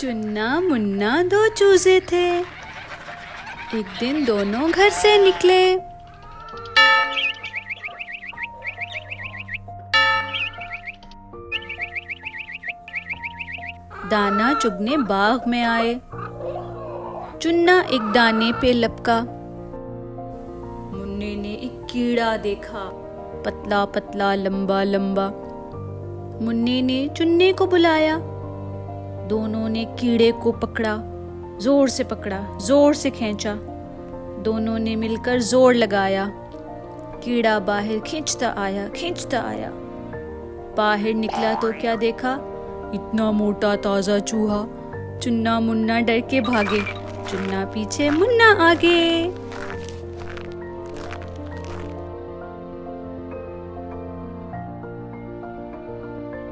चुन्ना मुन्ना दो चूजे थे। एक दिन दोनों घर से निकले। दाना चुगने बाग में आए। चुन्ना एक दाने पे लपका। मुन्ने ने एक कीड़ा देखा, पतला पतला लंबा लंबा। मुन्ने ने चुन्ने को बुलाया। दोनों ने कीड़े को पकड़ा, जोर से खींचा। दोनों ने मिलकर जोर लगाया। कीड़ा बाहर खींचता आया। बाहर निकला तो क्या देखा, इतना मोटा ताजा चूहा। चुन्ना मुन्ना डर के भागे, चुन्ना पीछे मुन्ना आगे।